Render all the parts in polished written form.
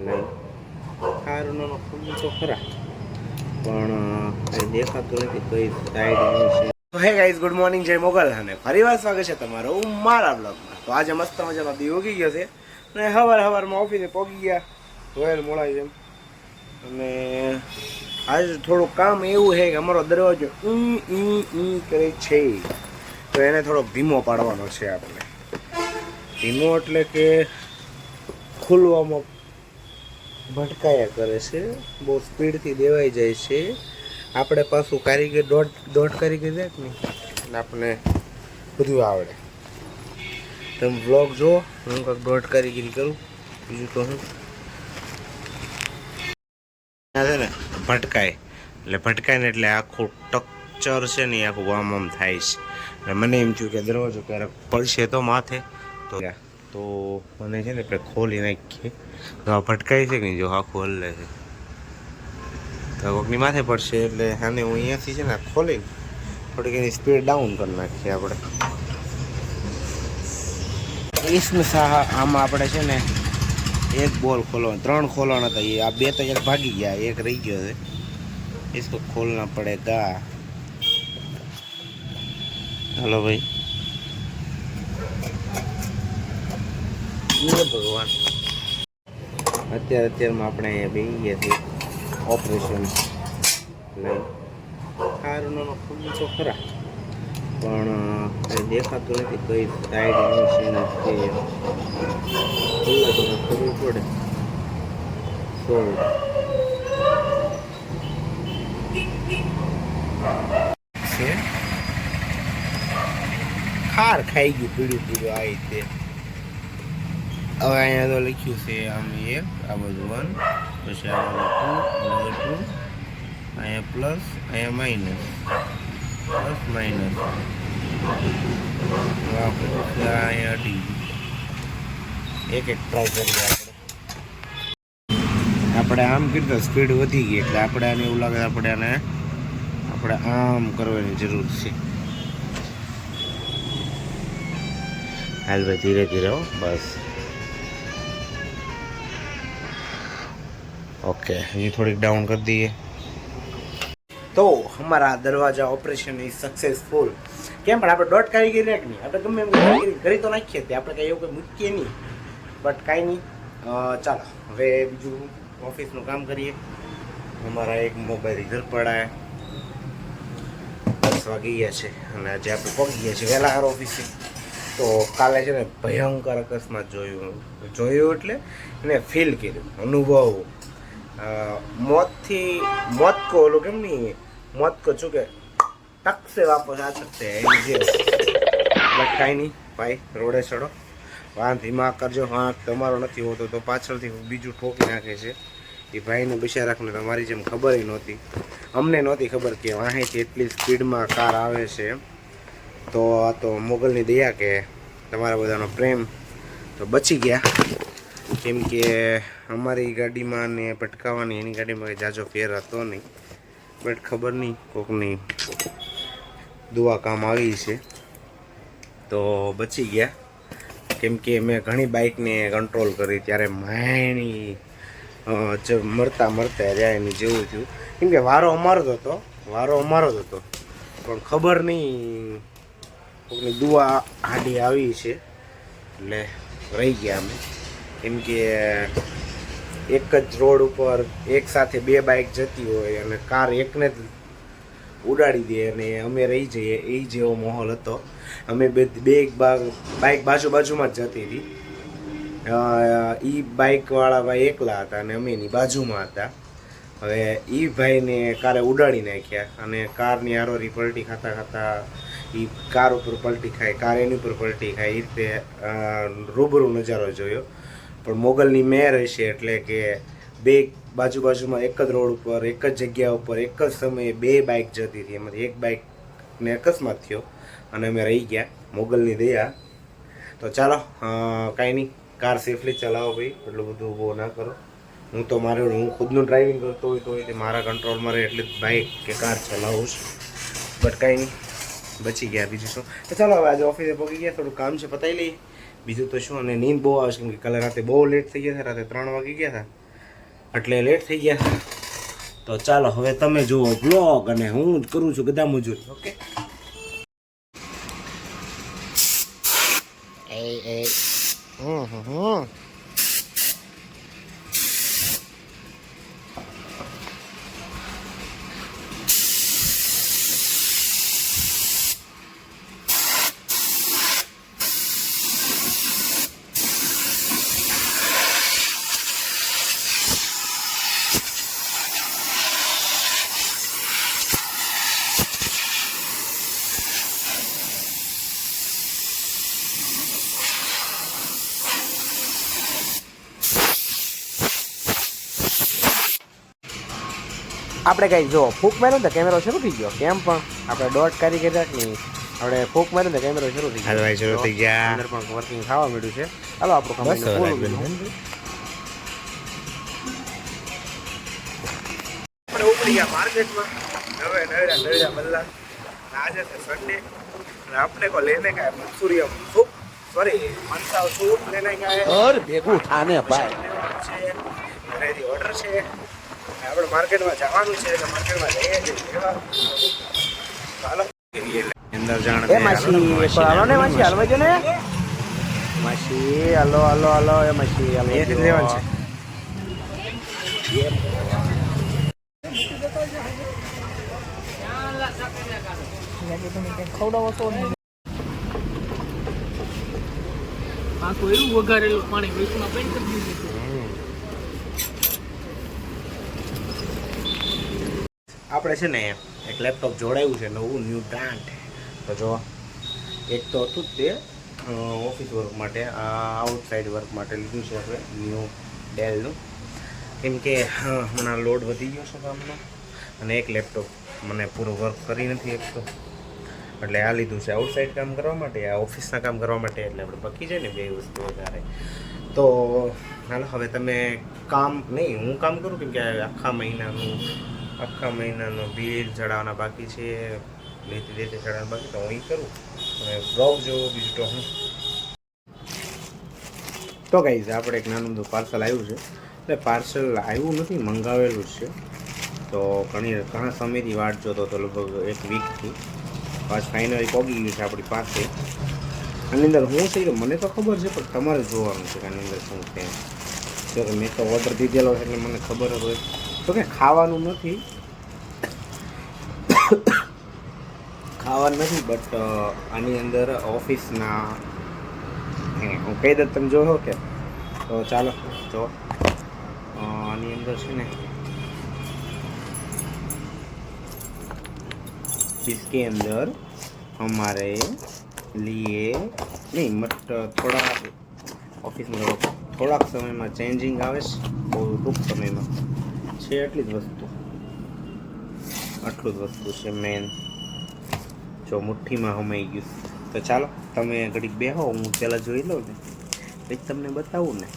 સારું નાનો ખુલ્લું તો ખરા પણ કંઈ દેખાતું નથી કઈ સાઈડ છે. તો હે ગાઈઝ, ગુડ મોર્નિંગ, જય મોગલ અને ફરીવાર સ્વાગત છે તમારું મારા બ્લોગમાં. તો આજે મસ્ત મજાનો દી ઉગી ગયો છે અને સવારમાં ઓફિસે પહોંચી ગયા રોયલ મોડાઈ જેમ. અને આજે થોડું કામ એવું છે કે અમારો દરવાજો કરે છે તો એને થોડોક ધીમો પાડવાનો છે આપણે. ધીમો એટલે કે ખુલવામાં ભટકાયા કરે છે, બહુ સ્પીડથી દેવાઈ જાય છે. આપણે પાછું કારીગર દોઢ કારીગર જાય ને એટલે આપણને બધું આવડે. તમે વ્લોગ જો, હું કંઈક દોઢ કારીગરી કરું, બીજું તો હું છે ને ભટકાય એટલે ભટકાય ને એટલે આખું ટક્ચર છે ને એ આખું આમ થાય છે. અને મને એમ થયું કે દરવાજો ક્યારેક પડશે તો માથે તો મને છે ને આપણે ખોલી નાખીએ તો આ ભટકાય છે કે નહીં, જો આખું હલ્લે છે તો કોકની માથે પડશે એટલે આને હું અહીંયાથી છે ને ખોલીને થોડીક એની સ્પીડ ડાઉન કરી નાખીએ આપણે. ઈસમે આમાં આપણે છે ને એક બોલ ખોલવાનો, 3 ખોલવાના હતા, એ આ 2 તો એક ભાગી ગયા, એક રહી ગયો છે. इसको खोलना पड़ेगा. हेलो भाई, ભગવાન અત્યારમાં આપણે અહીંયા બેસી ગયા છીએ ઓપરેશન લઈ. સારું નાનો ખુલ્લું તો ખરા પણ કંઈ દેખાતું નથી કઈ સાઈડ છે નથી. ખુલ્લા તો ખબર પડે. સો ખાર ખાઈ ગયું પીળું આ રીતે. હવે અહીંયા તો લખ્યું છે આમ 1, આ બધું 1, પછી આ 2, અહીંયા પ્લસ, અહીંયા માઇનસ, પ્લસ માઇનસ, અહીંયા અડી. એક ટ્રાય કરીએ આપણે આમ કીધું સ્પીડ વધી ગઈ એટલે આપણે આને એવું લાગે આપણે આમ કરવાની જરૂર છે. હાલ ભાઈ ધીરે ધીરે હો, બસ ઓકે. ये थोड़ी डाउन कर दिए तो हमारा दरवाजा ऑपरेशन इज सक्सेसफुल. કેમ પણ આપણે ડોટ કારીગરી રાખ નહીં, આપણે ગમે એમ કારીગરી કરી તો નાખીએ તે આપણે કંઈ એવું કંઈ મૂકીએ નહીં, બટ કાંઈ નહીં. ચાલો હવે બીજું ઓફિસનું કામ કરીએ. અમારા એક મોબાઈલ ઘર પડાય 10 વાગી ગયા છે અને આજે આપણે પહોંચી ગયા છીએ વહેલા ઓફિસે. તો કાલે છે ને ભયંકર અકસ્માત જોયું એટલે એને ફીલ કર્યું, અનુભવ. मौत को लोग કેમ નહીં, मौत को चुके टक से वापस आ सकते हैं ये. બટ કાંઈ નહીં ભાઈ, રોડે ચડો, વાં ધીમા કરજો. વાંક તમારો નથી હોતો તો પાછળથી બીજું ઠોકી નાખે છે. એ ભાઈને બિચારાને તમારી જેમ ખબર નહોતી, અમને નહોતી ખબર કે વાંહેથી એટલી સ્પીડમાં કાર આવે છે. તો આ તો મોગલની દયા કે તમારા બધાનો પ્રેમ તો બચી ગયા. કેમ કે અમારી ગાડીમાં ને ભટકાવાની એની ગાડીમાં કંઈ જાજો ફેર હતો નહીં, બટ ખબર નહીં કોકની દુઆ કામ આવી છે તો બચી ગયા. કેમ કે મેં ઘણી બાઇકને કંટ્રોલ કરી ત્યારે માયણી મરતા રહ્યા એની જેવું થયું. કેમ કે વારો અમારો જ હતો પણ ખબર નહીં કોકની દુઆ આડી આવી છે એટલે રહી ગયા અમે. કેમ કે એક જ રોડ ઉપર એક સાથે 2 બાઇક જતી હોય અને કાર એકને જ ઉડાડી દે અને અમે રહી જઈએ, એ જેવો માહોલ હતો. અમે બે બાઇક બાજુમાં જ જતી હતી. એ બાઇકવાળા ભાઈ એકલા હતા અને અમે એની બાજુમાં હતા. હવે એ ભાઈને કારે ઉડાડી નાખ્યા અને કારની આરોરી પલટી ખાતા એ કાર ઉપર પલટી ખાય, કાર એની ઉપર પલટી ખાય. એ રીતે રૂબરૂ નજારો જોયો. પણ મોગલની મેર હશે એટલે કે 2 બાજુમાં એક જ રોડ ઉપર એક જ જગ્યા ઉપર એક જ સમયે 2 બાઇક જતી હતી. એમાંથી એક બાઇકને અકસ્માત થયો અને અમે રહી ગયા, મોગલની દયા. તો ચાલો કાંઈ નહીં, કાર સેફલી ચલાવો ભાઈ, એટલું બધું બહુ ના કરો. હું ખુદનું ડ્રાઇવિંગ કરતો હોય તો તે મારા કંટ્રોલમાં રહે એટલે બાઇક કે કાર ચલાવું છું. બટ કાંઈ નહીં, બચી ગયા. બીજું શું, તો ચાલો હવે આજે ઓફિસે પહોંચી ગયા, થોડું કામ છે પતાવી લઈએ. બીજું તો શું, અને નીંદ બહુ આવે છે કેમ કે કાલે રાતે બહુ લેટ થઈ ગયા હતા, રાતે 3 વાગી ગયા હતા એટલે લેટ થઈ ગયા. તો ચાલો હવે તમે જુઓ બ્લોગ અને હું જ કરું છું ગધા મજૂરી. ઓકે એ આપણે કઈ જો ફૂક માર્યું ને કેમેરો શરૂ થઈ ગયો. કેમ પણ આપણે ડોટ કરી ગયા કે નહીં, આપણે ફૂક માર્યું ને કેમેરો શરૂ થઈ ગયો. ભાઈ શરૂ થઈ ગયા. અંદર પણ વર્કિંગ થવા મળ્યું છે. હાલો આપણું કામ આપણે ઉપડી ગયા માર્કેટમાં. હવે નળિયા બદલા આજે છે સન્ડે અને આપણે કો લેને કા manchurian soup sorry manchow soup લેને કા ઓર ભેગું થાને ભાઈ છે ઘરેથી ઓર્ડર છે. આપણે માર્કેટમાં જવાનું છે એટલે માર્કેટમાં જઈએ છીએ. ચાલો અંદર જાણ એ માસી હાલો ને માસી હાલવા જો ને માસી હાલો હાલો હાલો એ માસી હાલો એ લેવાનું છે. વઘારેલું પાણી વેચમાં બંધ કરી દીધું. આપણે છે ને એક લેપટોપ જોડાયું છે નવું ન્યૂ બ્રાન્ડ. તો જો એક તો હતું જ તે ઓફિસ વર્ક માટે, આઉટસાઇડ વર્ક માટે લીધું છે આપણે ન્યૂ ડેલનું. કેમ કે હમણાં લોડ વધી ગયો છે કામનો અને એક લેપટોપ મને પૂરું વર્ક કરી નથી એક તો, એટલે આ લીધું છે આઉટસાઇડ કામ કરવા માટે, આ ઓફિસના કામ કરવા માટે. એટલે આપણે પકી જાય ને બે વસ્તુ વધારે. તો હાલો હવે તમે કામ નહીં હું કામ કરું કેમ કે આખા મહિનાનું બિલ ચડાવવાના બાકી છે, લેતી દેતી ચડાવવાના બાકી, તો હું એ કરું અને બ્લોગ જોઉં. બીજું તો હું તો ગાઈઝ આપણે એક નાનું બધું પાર્સલ આવ્યું છે. એટલે પાર્સલ આવ્યું નથી, મંગાવેલું જ છે. તો ઘણા સમયથી વાટ જોતો હતો, લગભગ એક વીકથી. આજ ફાઇનલી પહોંચી ગયું છે આપણી પાસે. આની અંદર શું છે મને તો ખબર છે, પણ તમારે જોવાનું છે કે આની અંદર શું છે. જો કે મેં તો ઓર્ડર દીધેલો છે એટલે મને ખબર જ હોય. તો કે ખાવાનું નથી બટ આની અંદર ઓફિસના હું કહી દઉં તમે જોશો કે. તો ચાલો જો આની અંદર છે ને इसके अंदर हमारे लिए नहीं मत थोड़ा ऑफिस में થોડાક સમયમાં ચેન્જિંગ આવે છે, બહુ ટૂંક સમયમાં છે. આટલું જ વસ્તુ છે મેન. જો મુઠ્ઠીમાં હમાઈ ગયું. તો ચાલો તમે ઘડીક બેહો, હું પહેલાં જોઈ લઉં ને પછી તમને બતાવું ને.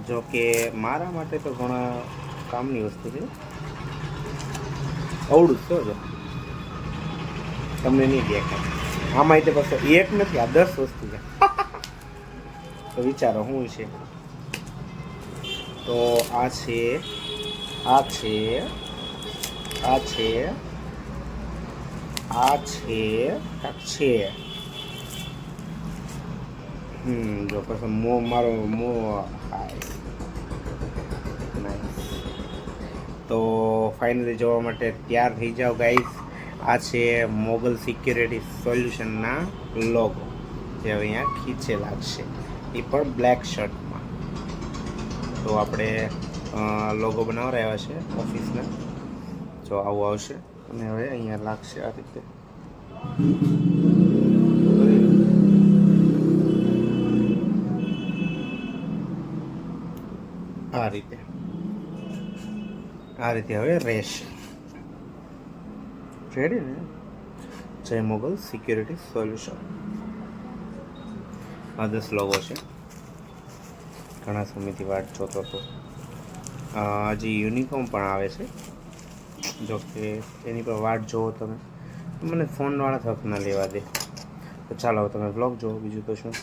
જો કે મારા માટે તો ઘણા કામની વસ્તુ છે. અવડું છો જો તમને નહીં દેખાય. આમાં તે પાછો એક નથી, આ 10 વસ્તુ છે. તો વિચારો શું છે. તો આ છે જો પછી મારો તો ફાઇનલી જોવા માટે તૈયાર થઈ જાઓ ગાઈઝ. આ છે મોગલ સિક્યુરિટી સોલ્યુશનના લોગો જે હવે અહીંયા ખીચેલા છે, એ પણ બ્લેક શર્ટમાં. તો આપણે લોગો બનાવવા આવ્યા છે ઓફિસના. જો આવું આવશે અને હવે અહીંયા લાગશે આ રીતે. આ રીતે હવે રહેશે. રેડી ને? જય મોગલ સિક્યુરિટી સોલ્યુશન. આ 10 લોગો છે. ઘણા સમયથી વાટ જોતો હતો. હજી યુનિફોર્મ પણ આવે છે. જો કે એની પર વાટ જોવો તમે, મને ફોનવાળા હક ના લેવા દે. તો ચાલો તમે બ્લોગ જોવો, બીજું તો શું.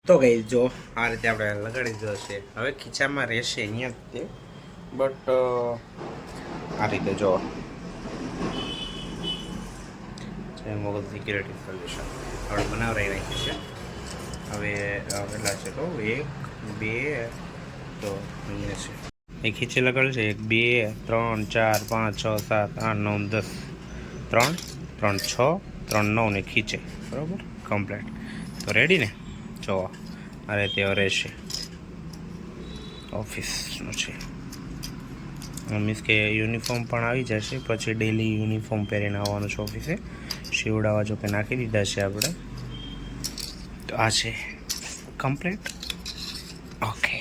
તો ગઈ જો આ રીતે આપણે લગાડી દીધો છે. હવે ખીચામાં રહેશે અહીંયા જ તે, બટ આ રીતે જો મોગલ સિક્યુરિટી સોલ્યુશન આપણે બનાવરાઈ નાખી છે. હવે કેટલા છે તો 1 2 તો અહીંયા છે એ ખીચે લગાડેલ છે 1 2 3 4 5 6 7 8 9 10 3 3 6 3 9 ને ખીચે બરાબર કમ્પ્લીટ. તો રેડી ને જો આ રીતે રહેશે. ઓફિસનું છે મીન્સ કે યુનિફોર્મ પણ આવી જશે. પછી ડેલી યુનિફોર્મ પહેરીને આવવાનું છે ઓફિસે. શિવડાવા જો કે નાખી દીધા છે આપણે. તો આ છે કમ્પ્લીટ. ઓકે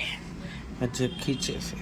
જે ખીચે છે